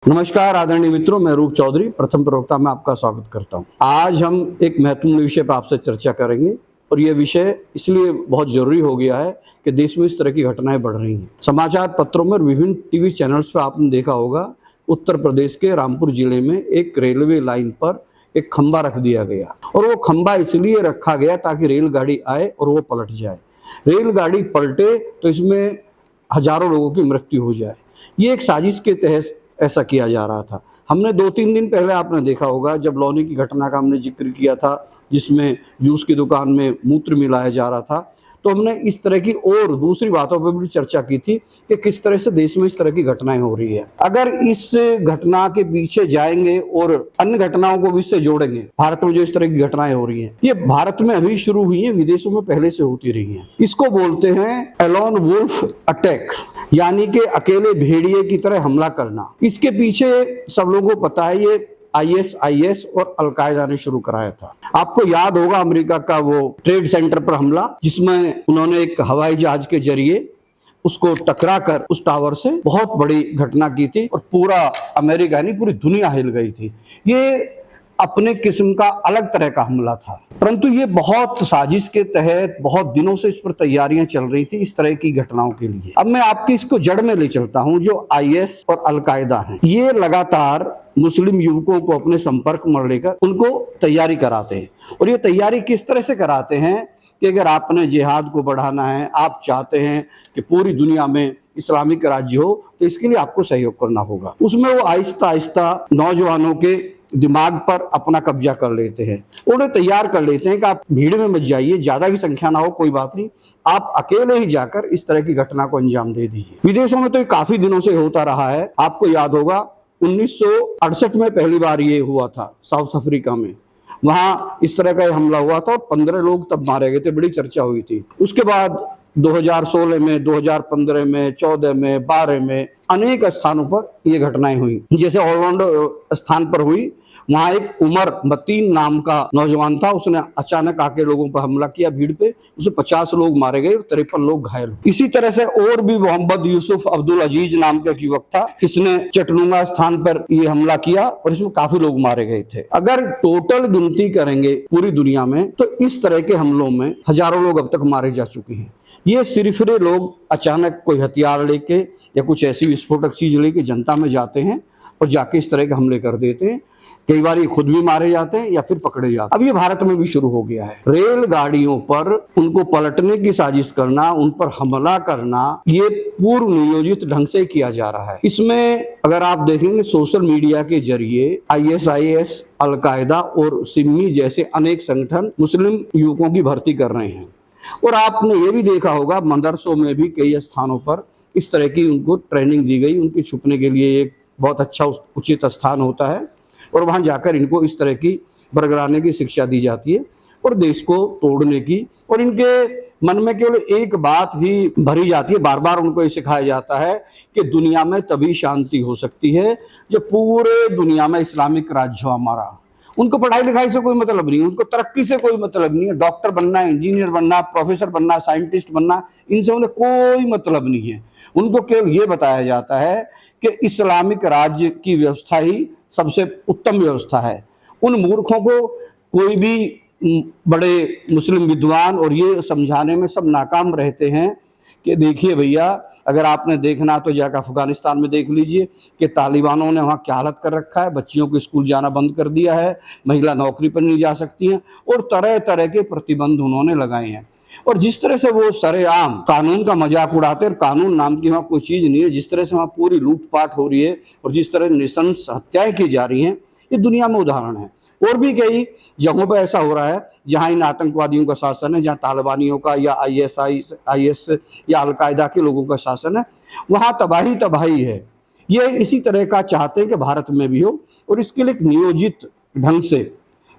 नमस्कार आदरणीय मित्रों, मैं रूप चौधरी प्रथम प्रवक्ता में आपका स्वागत करता हूं। आज हम एक महत्वपूर्ण विषय पर आपसे चर्चा करेंगे और यह विषय इसलिए बहुत जरूरी हो गया है कि देश में इस तरह की घटनाएं बढ़ रही हैं। समाचार पत्रों में और विभिन्न टीवी चैनल्स पर आपने देखा होगा, उत्तर प्रदेश के रामपुर जिले में एक रेलवे लाइन पर एक खंबा रख दिया गया और वो खंबा इसलिए रखा गया ताकि रेलगाड़ी आए और वो पलट जाए। रेलगाड़ी पलटे तो इसमें हजारों लोगों की मृत्यु हो जाए। ये एक साजिश के तहत ऐसा किया जा रहा था। हमने 2-3 दिन पहले आपने देखा होगा जब लौनी की घटना का हमने जिक्र किया था, जिसमें जूस की दुकान में मूत्र मिलाया जा रहा था, तो हमने इस तरह की और दूसरी बातों पर भी चर्चा की थी कि किस तरह से देश में इस तरह की घटनाएं हो रही है। अगर इस घटना के पीछे जाएंगे और अन्य घटनाओं को भी इससे जोड़ेंगे, भारत में जो इस तरह की घटनाएं हो रही हैं, ये भारत में अभी शुरू हुई है, विदेशों में पहले से होती रही हैं। इसको बोलते हैं एलोन वुल्फ अटैक, यानी कि अकेले भेड़िए की तरह हमला करना। इसके पीछे सब लोगों को पता है, ये ISIS और अलकायदा ने शुरू कराया था। आपको याद होगा अमेरिका का वो ट्रेड सेंटर पर हमला, जिसमें उन्होंने एक हवाई जहाज के जरिए उसको टकरा कर उस टावर से बहुत बड़ी घटना की थी और पूरा अमेरिका नहीं, पूरी दुनिया हिल गई थी। ये अपने किस्म का अलग तरह का हमला था, परंतु ये बहुत साजिश के तहत बहुत दिनों से इस पर तैयारियां चल रही थी इस तरह की घटनाओं के लिए। अब मैं आपकी इसको जड़ में ले चलता हूं। जो IS और अलकायदा है, ये लगातार मुस्लिम युवकों को अपने संपर्क में लेकर उनको तैयारी कराते हैं। और ये तैयारी किस तरह से कराते हैं कि अगर आपने जिहाद को बढ़ाना है, आप चाहते हैं कि पूरी दुनिया में इस्लामिक राज्य हो, तो इसके लिए आपको सहयोग करना होगा। उसमें वो आहिस्ता आहिस्ता नौजवानों के दिमाग पर अपना कब्जा कर लेते हैं, उन्हें तैयार कर लेते हैं कि आप भीड़ में मत जाइए, ज्यादा की संख्या ना हो, कोई बात नहीं, आप अकेले ही जाकर इस तरह की घटना को अंजाम दे दीजिए। विदेशों में तो ये काफी दिनों से होता रहा है। आपको याद होगा 1968 में पहली बार ये हुआ था साउथ अफ्रीका में। वहां इस तरह का हमला हुआ था और 15 लोग तब मारे गए थे, बड़ी चर्चा हुई थी। उसके बाद 2016 में, 2015 में, 14 में, 12 में अनेक स्थानों पर ये घटनाएं हुई। जैसे ऑरलैंडो स्थान पर हुई, वहां एक उमर मतीन नाम का नौजवान था, उसने अचानक आके लोगों पर हमला किया भीड़ पे, उसे 50 लोग मारे गए और 53 लोग घायल। इसी तरह से और भी मोहम्मद यूसुफ अब्दुल अजीज नाम का एक युवक था, इसने चटनुंगा स्थान पर ये हमला किया और इसमें काफी लोग मारे गए थे। अगर टोटल गिनती करेंगे पूरी दुनिया में, तो इस तरह के हमलों में हजारों लोग अब तक मारे जा चुके हैं। ये सिर्फ लोग अचानक कोई हथियार लेके या कुछ ऐसी विस्फोटक चीज लेके जनता में जाते हैं और जाके इस तरह के हमले कर देते हैं। कई बार ये खुद भी मारे जाते हैं या फिर पकड़े जाते हैं। अब ये भारत में भी शुरू हो गया है। रेलगाड़ियों पर उनको पलटने की साजिश करना, उन पर हमला करना, ये पूर्व नियोजित ढंग से किया जा रहा है। इसमें अगर आप देखेंगे सोशल मीडिया के जरिए ISIS, अलकायदा और सिमी जैसे अनेक संगठन मुस्लिम युवकों की भर्ती कर रहे हैं। और आपने ये भी देखा होगा मदरसों में भी कई स्थानों पर इस तरह की उनको ट्रेनिंग दी गई। उनके छुपने के लिए एक बहुत अच्छा उचित स्थान होता है और वहां जाकर इनको इस तरह की बरगलाने की शिक्षा दी जाती है और देश को तोड़ने की। और इनके मन में केवल एक बात ही भरी जाती है, बार बार उनको ये सिखाया जाता है कि दुनिया में तभी शांति हो सकती है जब पूरे दुनिया में इस्लामिक राज्य हो हमारा। उनको पढ़ाई लिखाई से कोई मतलब नहीं, उनको तरक्की से कोई मतलब नहीं है। डॉक्टर बनना, इंजीनियर बनना, प्रोफेसर बनना, साइंटिस्ट बनना, इनसे उन्हें कोई मतलब नहीं है। उनको केवल ये बताया जाता है कि इस्लामिक राज्य की व्यवस्था ही सबसे उत्तम व्यवस्था है। उन मूर्खों को कोई भी बड़े मुस्लिम विद्वान और ये समझाने में सब नाकाम रहते हैं कि देखिए भैया, अगर आपने देखना तो जाकर अफगानिस्तान में देख लीजिए कि तालिबानों ने वहाँ क्या हालत कर रखा है। बच्चियों को स्कूल जाना बंद कर दिया है, महिला नौकरी पर नहीं जा सकती हैं और तरह तरह के प्रतिबंध उन्होंने लगाए हैं। और जिस तरह से वो सरेआम कानून का मजाक उड़ाते हैं, कानून नाम की वहाँ कोई चीज नहीं है, जिस तरह से वहाँ पूरी लूटपाट हो रही है और जिस तरह नृशंस हत्याएं की जा रही हैं, ये दुनिया में उदाहरण है। और भी कई जगहों पर ऐसा हो रहा है जहां इन आतंकवादियों का शासन है, जहां तालिबानियों का या IS या अलकायदा के लोगों का शासन है, वहां तबाही तबाही है। ये इसी तरह का चाहते हैं कि भारत में भी हो और इसके लिए एक नियोजित ढंग से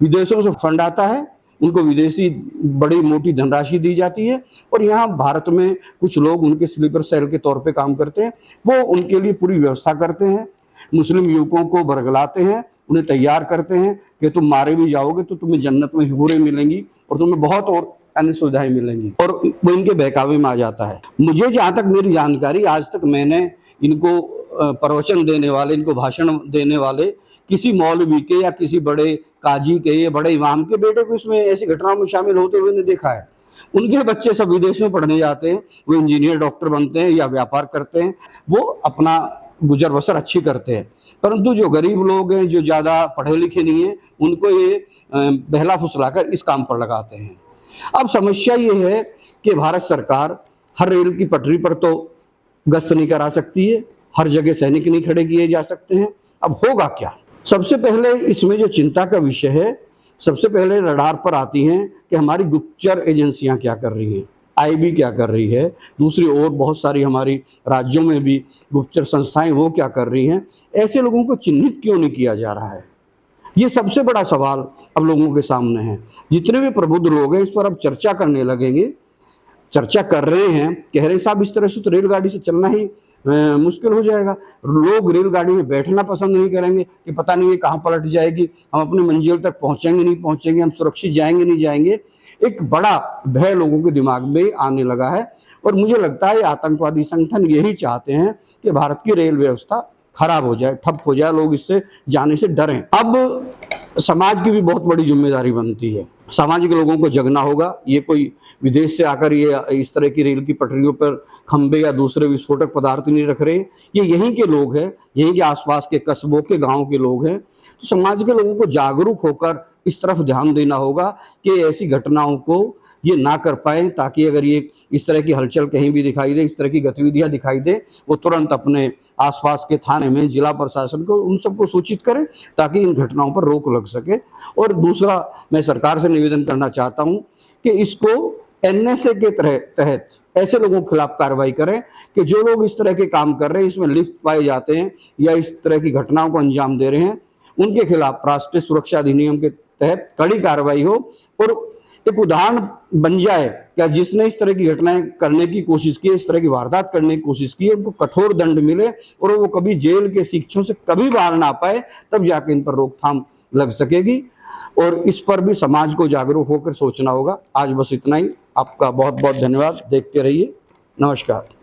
विदेशों से फंड आता है, उनको विदेशी बड़ी मोटी धनराशि दी जाती है और यहाँ भारत में कुछ लोग उनके स्लीपर सेल के तौर पे काम करते हैं। वो उनके लिए पूरी व्यवस्था करते हैं, मुस्लिम युवकों को बरगलाते हैं, उन्हें तैयार करते हैं कि तुम मारे भी जाओगे तो तुम्हें जन्नत में हूरें मिलेंगी और तुम्हें बहुत और अन्य सुविधाएं मिलेंगी, और वो इनके बहकावे में आ जाता है। मुझे जहाँ तक मेरी जानकारी, आज तक मैंने इनको प्रवचन देने वाले, इनको भाषण देने वाले किसी मौलवी के या किसी बड़े काजी के या बड़े इमाम के बेटे को इसमें ऐसी घटनाओं में शामिल होते हुए नहीं देखा है। उनके बच्चे सब विदेश में पढ़ने जाते हैं, वो इंजीनियर डॉक्टर बनते हैं या व्यापार करते हैं, वो अपना गुजर बसर अच्छी करते हैं। परंतु जो गरीब लोग हैं, जो ज़्यादा पढ़े लिखे नहीं हैं, उनको ये बहला फुसलाकर इस काम पर लगाते हैं। अब समस्या ये है कि भारत सरकार हर रेल की पटरी पर तो गश्त नहीं करा सकती है, हर जगह सैनिक नहीं खड़े किए जा सकते हैं। अब होगा क्या? सबसे पहले इसमें जो चिंता का विषय है, सबसे पहले रडार पर आती हैं कि हमारी गुप्तचर एजेंसियां क्या कर रही हैं, आईबी क्या कर रही है, दूसरी ओर बहुत सारी हमारी राज्यों में भी गुप्तचर संस्थाएं वो क्या कर रही हैं। ऐसे लोगों को चिन्हित क्यों नहीं किया जा रहा है? ये सबसे बड़ा सवाल अब लोगों के सामने है। जितने भी प्रबुद्ध लोग हैं इस पर अब चर्चा करने लगेंगे, चर्चा कर रहे हैं, कह रहे साहब इस तरह से तो रेलगाड़ी से चलना ही मुश्किल हो जाएगा। लोग रेलगाड़ी में बैठना पसंद नहीं करेंगे कि पता नहीं ये कहाँ पलट जाएगी, हम अपनी मंजिल तक पहुंचेंगे नहीं पहुंचेंगे, हम सुरक्षित जाएंगे नहीं जाएंगे। एक बड़ा भय लोगों के दिमाग में आने लगा है और मुझे लगता है आतंकवादी संगठन यही चाहते हैं कि भारत की रेल व्यवस्था खराब हो जाए, ठप हो जाए, लोग इससे जाने से डरें। अब समाज की भी बहुत बड़ी जिम्मेदारी बनती है, समाज के लोगों को जगना होगा। ये कोई विदेश से आकर ये इस तरह की रेल की पटरियों पर खंबे या दूसरे विस्फोटक पदार्थ नहीं रख रहे, ये यहीं के लोग हैं, यहीं के आसपास के कस्बों के गांव के लोग हैं। तो समाज के लोगों को जागरूक होकर इस तरफ ध्यान देना होगा कि ऐसी घटनाओं को ये ना कर पाए, ताकि अगर ये इस तरह की हलचल कहीं भी दिखाई दे, इस तरह की गतिविधियां दिखाई दे, वो तुरंत अपने आसपास के थाने में, जिला प्रशासन को, उन सबको सूचित करें ताकि इन घटनाओं पर रोक लग सके। और दूसरा, मैं सरकार से निवेदन करना चाहता हूं कि इसको एनएसए के तहत ऐसे लोगों के खिलाफ कार्रवाई करें कि जो लोग इस तरह के काम कर रहे हैं, इसमें लिप्त पाए जाते हैं या इस तरह की घटनाओं को अंजाम दे रहे हैं, उनके खिलाफ राष्ट्रीय सुरक्षा अधिनियम के तहत कड़ी कार्रवाई हो और एक उदाहरण बन जाए क्या जिसने इस तरह की घटनाएं करने की कोशिश की, इस तरह की वारदात करने की कोशिश की, उनको कठोर दंड मिले और वो कभी जेल के शिक्षों से कभी बाहर ना पाए, तब जाके इन पर रोकथाम लग सकेगी। और इस पर भी समाज को जागरूक होकर सोचना होगा। आज बस इतना ही। आपका बहुत बहुत धन्यवाद। देखते रहिए। नमस्कार।